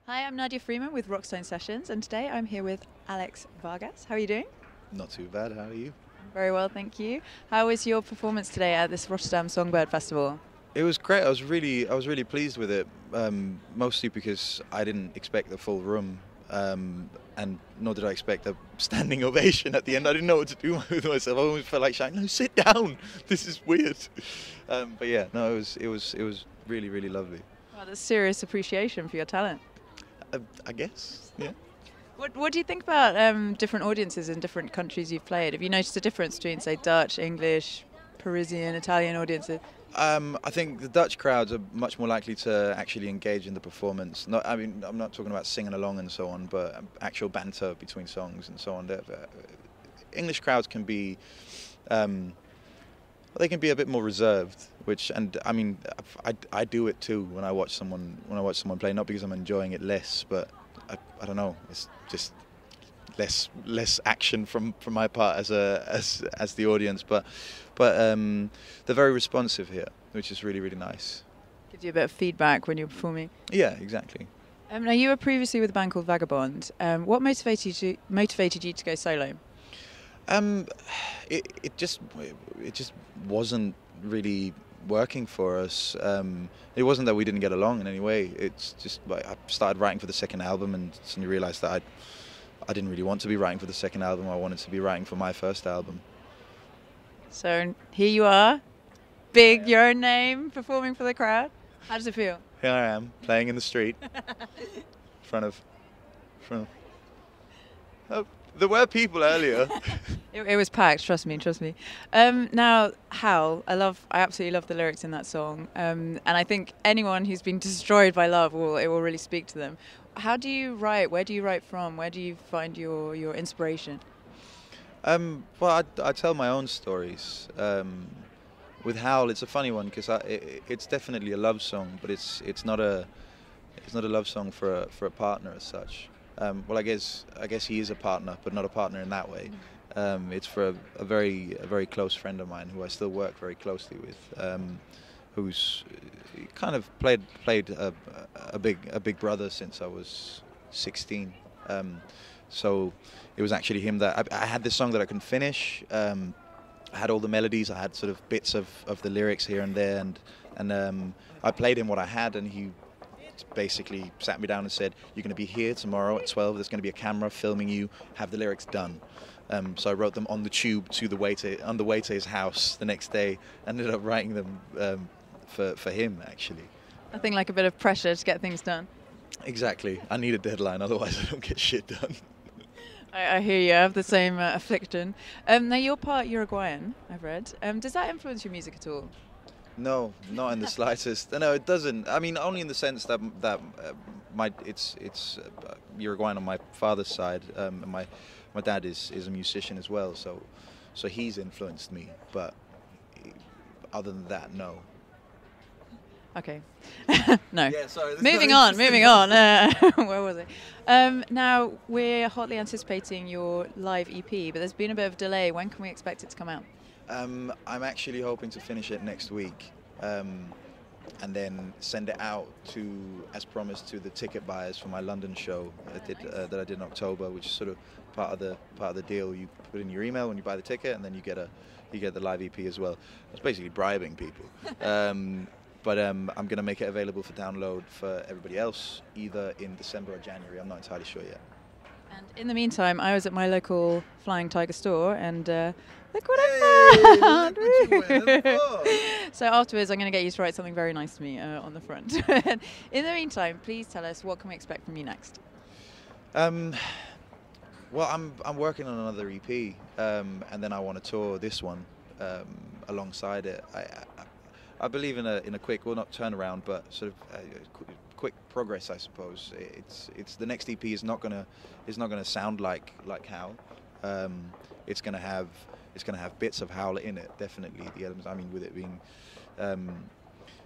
Hi, I'm Nadia Freeman with Rockstone Sessions, and today I'm here with Alex Vargas. How are you doing? Not too bad. How are you? Very well, thank you. How was your performance today at this Rotterdam Songbird Festival? It was great. I was really pleased with it. Mostly because I didn't expect the full room, and nor did I expect a standing ovation at the end. I didn't know what to do with myself. I always felt like shouting, "No, sit down. This is weird." But yeah, no, it was really really lovely. Well, there's serious appreciation for your talent. I guess. Yeah. What do you think about different audiences in different countries you've played? Have you noticed a difference between, say, Dutch, English, Parisian, Italian audiences? I think the Dutch crowds are much more likely to actually engage in the performance. I mean, I'm not talking about singing along and so on, but actual banter between songs and so on. English crowds can be, they can be a bit more reserved. And I mean, I do it too when I watch someone play. Not because I'm enjoying it less, but I don't know. It's just less action from my part as the audience, but they're very responsive here, which is really really nice. Gives you a bit of feedback when you're performing. Yeah, exactly. Now, you were previously with a band called Vagabond. What motivated you to go solo? Um, it just wasn't really working for us. It wasn't that we didn't get along in any way. It's just like I started writing for the second album and suddenly realised that I didn't really want to be writing for the second album. I wanted to be writing for my first album. So here you are, big, your own name, performing for the crowd. How does it feel? Here I am, playing in the street, in front of. Oh, there were people earlier. It was packed. Trust me. Now, Howl. I absolutely love the lyrics in that song. And I think anyone who's been destroyed by love it will really speak to them. How do you write? Where do you write from? Where do you find your inspiration? Well, I tell my own stories. With Howl, it's a funny one because it's definitely a love song, but it's not a love song for a partner as such. Well, I guess he is a partner, but not a partner in that way. It's for a very close friend of mine who I still work very closely with, who's kind of played a big brother since I was 16. So it was actually him that I had this song that I couldn't finish. I had all the melodies, I had sort of bits of the lyrics here and there, and I played him what I had, and he basically sat me down and said, "You're going to be here tomorrow at 12. There's going to be a camera filming you. Have the lyrics done." So I wrote them on the tube on the way to his house the next day. Ended up writing them for him actually. Nothing like a bit of pressure to get things done. Exactly. I need a deadline, otherwise I don't get shit done. I hear you. I have the same affliction. Now, you're part Uruguayan, I've read. Does that influence your music at all? No, not in the slightest. No, it doesn't. I mean, only in the sense that it's Uruguayan on my father's side, and my dad is a musician as well. So he's influenced me. But other than that, no. Okay. No. Yeah, sorry. Moving on. Where was it? Now, we're hotly anticipating your live EP, but there's been a bit of delay. When can we expect it to come out? I'm actually hoping to finish it next week, and then send it out as promised, to the ticket buyers for my London show that I did in October, which is sort of part of the deal. You put in your email when you buy the ticket, and then you get the live EP as well. It's basically bribing people. But I'm going to make it available for download for everybody else, either in December or January. I'm not entirely sure yet. And in the meantime, I was at my local Flying Tiger store, and look what I found! Look what you went for. So afterwards, I'm going to get you to write something very nice to me on the front. In the meantime, please tell us, what can we expect from you next? Well, I'm working on another EP, and then I want to tour this one alongside it. I believe in a quick, well, not turnaround, but sort of quick progress, I suppose. It's the next EP is not gonna sound like Howl. It's gonna have bits of Howl in it, definitely. The elements, I mean, with it being,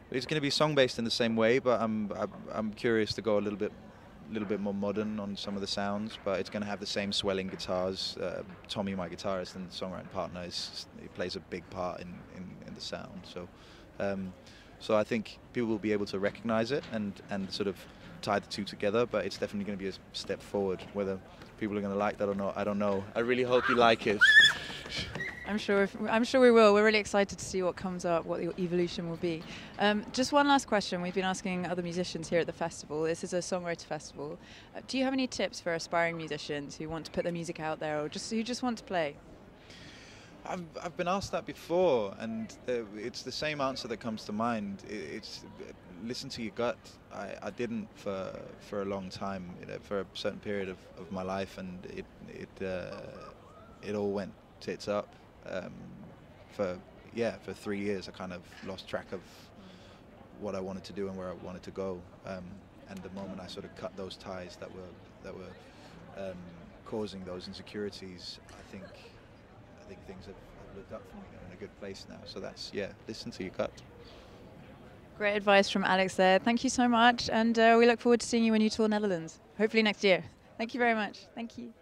it's gonna be song based in the same way, but I'm curious to go a little bit more modern on some of the sounds. But it's gonna have the same swelling guitars. Tommy, my guitarist and songwriting partner, he plays a big part in the sound. So I think people will be able to recognize it and sort of tie the two together, but it's definitely going to be a step forward. Whether people are going to like that or not, I don't know. I really hope you like it. I'm sure we will. We're really excited to see what comes up, what the evolution will be. Just one last question. We've been asking other musicians here at the festival. This is a songwriter festival. Do you have any tips for aspiring musicians who want to put their music out there, or who just want to play? I've been asked that before, and it's the same answer that comes to mind. It's listen to your gut. I didn't for a long time, for a certain period of my life, and it all went tits up. For 3 years I kind of lost track of what I wanted to do and where I wanted to go, and the moment I sort of cut those ties that were causing those insecurities, I think things have looked up for me. They're in a good place now, so that's, listen to your gut. Great advice from Alex there. Thank you so much, and we look forward to seeing you when you tour Netherlands, hopefully next year. Thank you very much. Thank you.